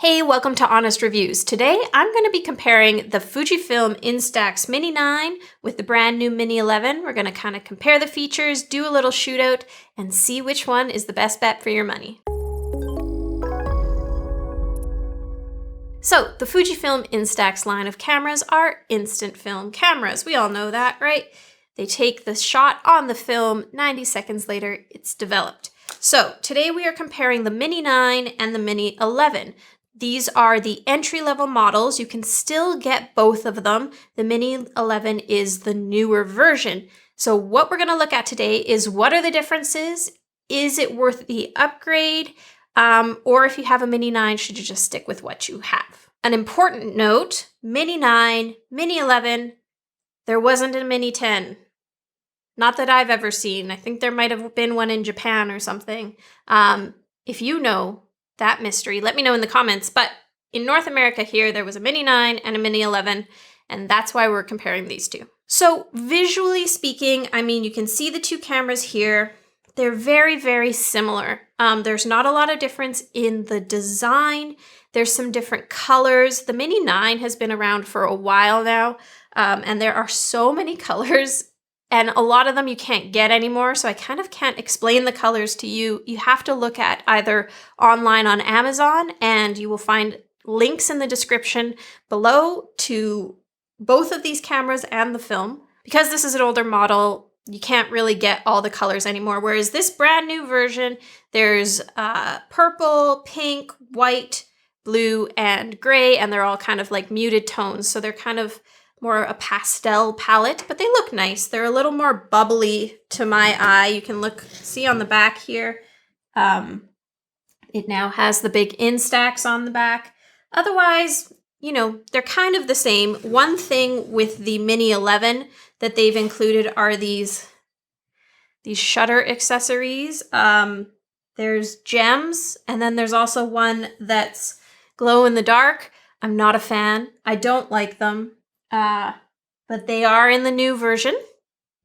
Hey, welcome to Honest Reviews. Today I'm going to be comparing the Fujifilm Instax Mini 9 with the brand new Mini 11. We're going to kind of compare the features, do a little shootout, and see which one is the best bet for your money. So, the Fujifilm Instax line of cameras are instant film cameras. We all know that, right? They take the shot on the film, 90 seconds later, it's developed. So, today we are comparing the Mini 9 and the Mini 11. These are the entry-level models. You can still get both of them. The Mini 11 is the newer version. So what we're going to look at today is what are the differences? Is it worth the upgrade? Or if you have a Mini 9, should you just stick with what you have? An important note, Mini 9, Mini 11, there wasn't a Mini 10. Not that I've ever seen. I think there might have been one in Japan or something. If you know that mystery, let me know in the comments. But in North America here, there was a Mini 9 and a Mini 11, and that's why we're comparing these two. So visually speaking, I mean, you can see the two cameras here. They're very, very similar. There's not a lot of difference in the design. There's some different colors. The Mini 9 has been around for a while now, and there are so many colors. And a lot of them you can't get anymore, so I kind of can't explain the colors to you. You have to look at either online on Amazon, and you will find links in the description below to both of these cameras and the film. Because this is an older model, you can't really get all the colors anymore, whereas this brand new version, there's purple, pink, white, blue, and gray, and they're all kind of like muted tones, so they're kind of more a pastel palette, but they look nice. They're a little more bubbly to my eye. You can see on the back here. It now has the big Instax on the back. Otherwise, you know, they're kind of the same. One thing with the Mini 11 that they've included are these shutter accessories. There's gems, and then there's also one that's glow in the dark. I'm not a fan. I don't like them. But they are in the new version.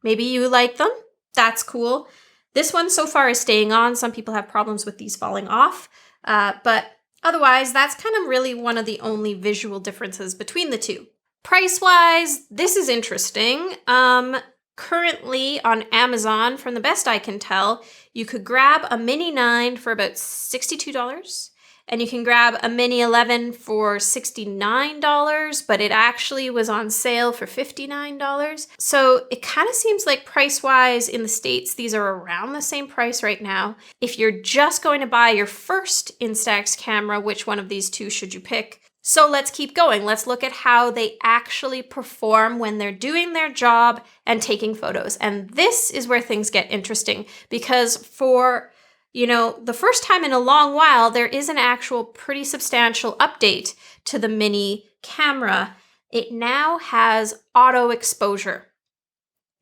Maybe you like them. That's cool. This one so far is staying on. Some people have problems with these falling off. But otherwise, that's kind of really one of the only visual differences between the two. Price-wise, this is interesting. Currently on Amazon, from the best I can tell, you could grab a Mini 9 for about $62. And you can grab a Mini 11 for $69, but it actually was on sale for $59. So it kind of seems like price-wise in the States, these are around the same price right now. If you're just going to buy your first Instax camera, which one of these two should you pick? So let's keep going. Let's look at how they actually perform when they're doing their job and taking photos. And this is where things get interesting, because for the first time in a long while, there is an actual pretty substantial update to the Mini camera. It now has auto exposure.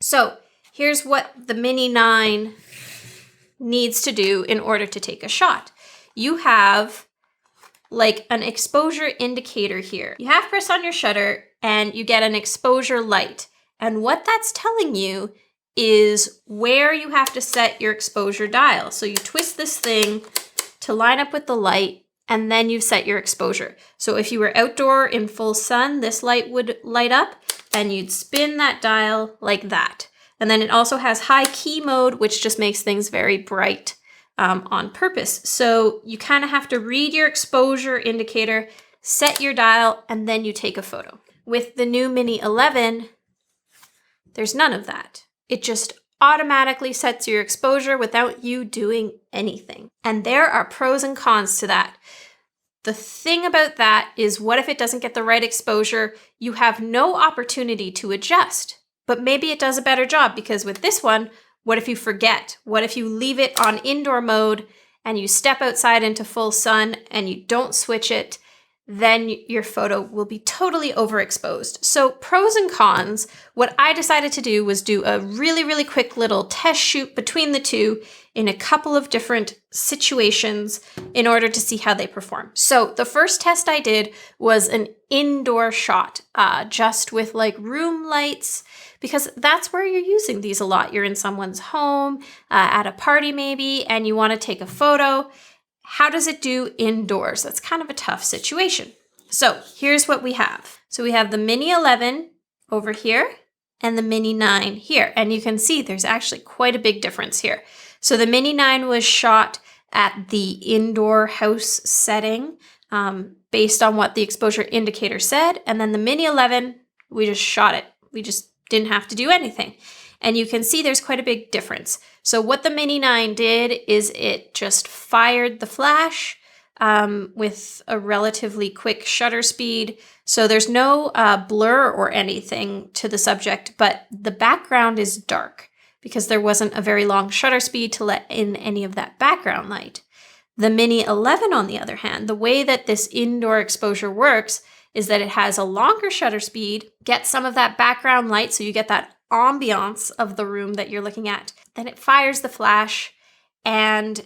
So here's what the Mini 9 needs to do in order to take a shot. You have like an exposure indicator here. You have to press on your shutter and you get an exposure light. And what that's telling you is where you have to set your exposure dial. So you twist this thing to line up with the light, and then you set your exposure. So if you were outdoor in full sun, this light would light up, and you'd spin that dial like that. And then it also has high key mode, which just makes things very bright on purpose. So you kind of have to read your exposure indicator, set your dial, and then you take a photo. With the new Mini 11, there's none of that. It just automatically sets your exposure without you doing anything. And there are pros and cons to that. The thing about that is, what if it doesn't get the right exposure? You have no opportunity to adjust, but maybe it does a better job, because with this one, what if you forget? What if you leave it on indoor mode and you step outside into full sun and you don't switch it? Then your photo will be totally overexposed. So pros and cons, what I decided to do was do a really, really quick little test shoot between the two in a couple of different situations in order to see how they perform. So the first test I did was an indoor shot, just with like room lights, because that's where you're using these a lot. You're in someone's home, at a party maybe, and you want to take a photo. How does it do indoors? That's kind of a tough situation. So here's what we have. So we have the Mini 11 over here and the Mini 9 here. And you can see there's actually quite a big difference here. So the Mini 9 was shot at the indoor house setting based on what the exposure indicator said. And then the Mini 11, we just shot it. We just didn't have to do anything. And you can see there's quite a big difference. So what the Mini 9 did is it just fired the flash with a relatively quick shutter speed. So there's no blur or anything to the subject, but the background is dark because there wasn't a very long shutter speed to let in any of that background light. The Mini 11, on the other hand, the way that this indoor exposure works is that it has a longer shutter speed, gets some of that background light, so you get that ambiance of the room that you're looking at. Then it fires the flash and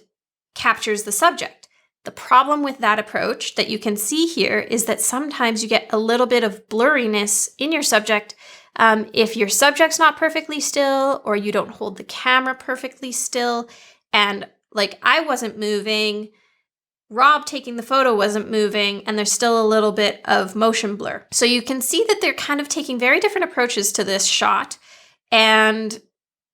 captures the subject. The problem with that approach that you can see here is that sometimes you get a little bit of blurriness in your subject if your subject's not perfectly still or you don't hold the camera perfectly still. And like I wasn't moving, Rob taking the photo wasn't moving, and there's still a little bit of motion blur. So you can see that they're kind of taking very different approaches to this shot. And,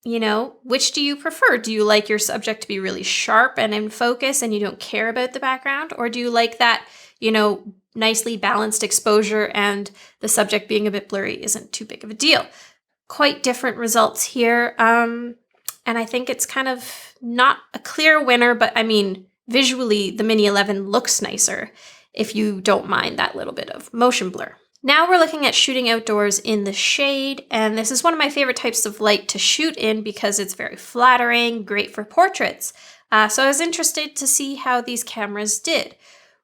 you know, which do you prefer? Do you like your subject to be really sharp and in focus and you don't care about the background? Or do you like that, you know, nicely balanced exposure and the subject being a bit blurry isn't too big of a deal? Quite different results here. And I think it's kind of not a clear winner, but I mean, visually, the Mini 11 looks nicer if you don't mind that little bit of motion blur. Now we're looking at shooting outdoors in the shade, and this is one of my favorite types of light to shoot in because it's very flattering, great for portraits. So I was interested to see how these cameras did.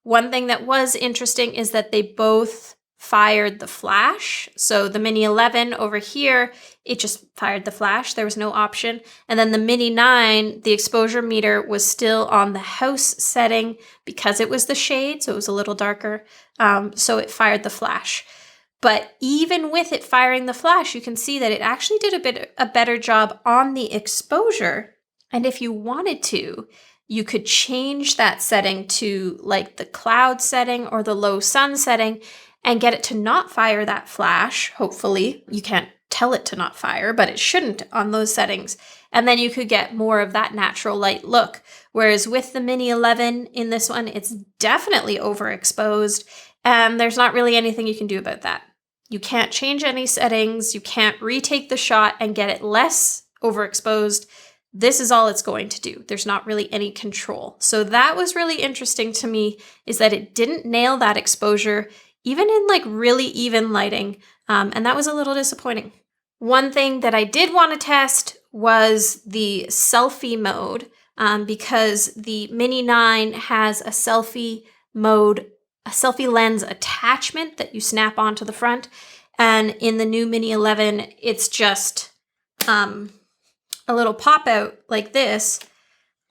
One thing that was interesting is that they both fired the flash. So the Mini 11 over here, it just fired the flash. There was no option. And then the Mini 9, the exposure meter was still on the house setting because it was the shade, so it was a little darker. So it fired the flash. But even with it firing the flash, you can see that it actually did a better job on the exposure. And if you wanted to, you could change that setting to like the cloud setting or the low sun setting and get it to not fire that flash, hopefully. You can't tell it to not fire, but it shouldn't on those settings. And then you could get more of that natural light look. Whereas with the Mini 11 in this one, it's definitely overexposed, and there's not really anything you can do about that. You can't change any settings, you can't retake the shot and get it less overexposed. This is all it's going to do. There's not really any control. So that was really interesting to me, is that it didn't nail that exposure, even in like really even lighting, and that was a little disappointing. One thing that I did want to test was the selfie mode, because the Mini 9 has a selfie mode, a selfie lens attachment that you snap onto the front, and in the new Mini 11, it's just a little pop out like this.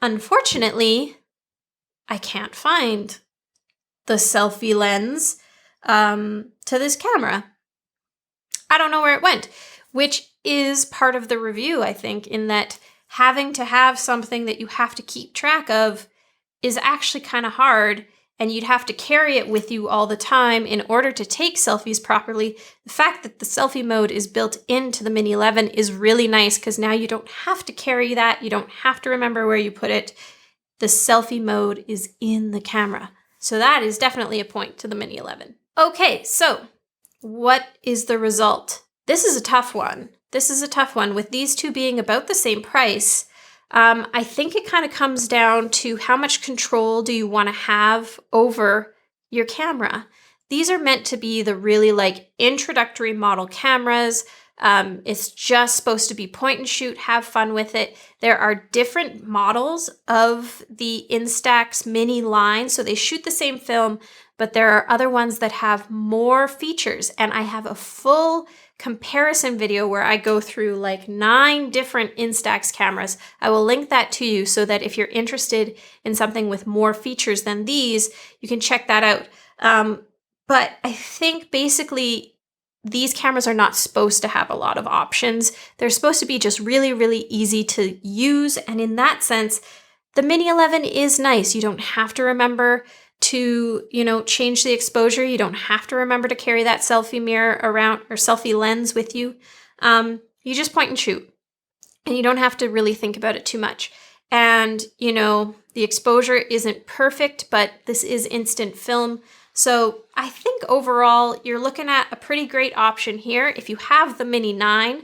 Unfortunately, I can't find the selfie lens to this camera. I don't know where it went, which is part of the review, I think, in that having to have something that you have to keep track of is actually kind of hard, and you'd have to carry it with you all the time in order to take selfies properly. The fact that the selfie mode is built into the Mini 11 is really nice because now you don't have to carry that. You don't have to remember where you put it. The selfie mode is in the camera. So that is definitely a point to the Mini 11. Okay, so what is the result? This is a tough one. This is a tough one. With these two being about the same price, I think it kind of comes down to how much control do you want to have over your camera. These are meant to be the really like introductory model cameras. It's just supposed to be point and shoot, have fun with it. There are different models of the Instax Mini line, so they shoot the same film, but there are other ones that have more features, and I have a full comparison video where I go through like 9 different Instax cameras. I will link that to you so that if you're interested in something with more features than these, you can check that out. But I think basically these cameras are not supposed to have a lot of options. They're supposed to be just really, really easy to use. And in that sense, The Mini 11 is nice. You don't have to remember to, change the exposure. You don't have to remember to carry that selfie mirror around or selfie lens with you. You just point and shoot, and you don't have to really think about it too much. And, the exposure isn't perfect, but this is instant film. So I think overall you're looking at a pretty great option here. If you have the Mini 9,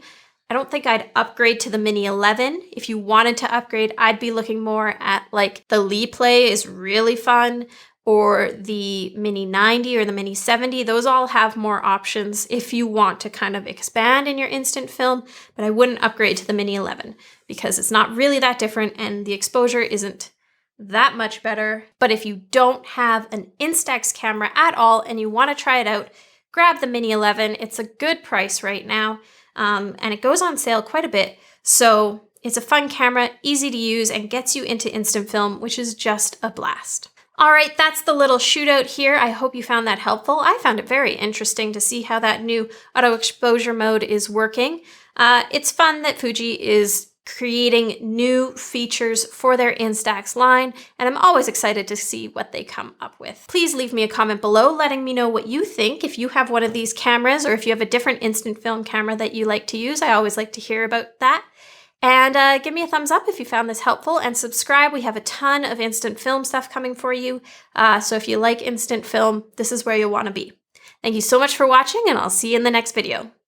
I don't think I'd upgrade to the Mini 11. If you wanted to upgrade, I'd be looking more at like the Lee Play is really fun, or the Mini 90 or the Mini 70. Those all have more options if you want to kind of expand in your instant film, but I wouldn't upgrade to the Mini 11 because it's not really that different and the exposure isn't that much better. But if you don't have an Instax camera at all and you want to try it out, grab the Mini 11. It's a good price right now. And it goes on sale quite a bit. So it's a fun camera, easy to use, and gets you into instant film, which is just a blast. All right, that's the little shootout here. I hope you found that helpful. I found it very interesting to see how that new auto exposure mode is working. It's fun that Fuji is creating new features for their Instax line, and I'm always excited to see what they come up with. Please leave me a comment below letting me know what you think. If you have one of these cameras or if you have a different instant film camera that you like to use, I always like to hear about that. And give me a thumbs up if you found this helpful, and subscribe. We have a ton of instant film stuff coming for you. So if you like instant film, this is where you'll want to be. Thank you so much for watching, and I'll see you in the next video.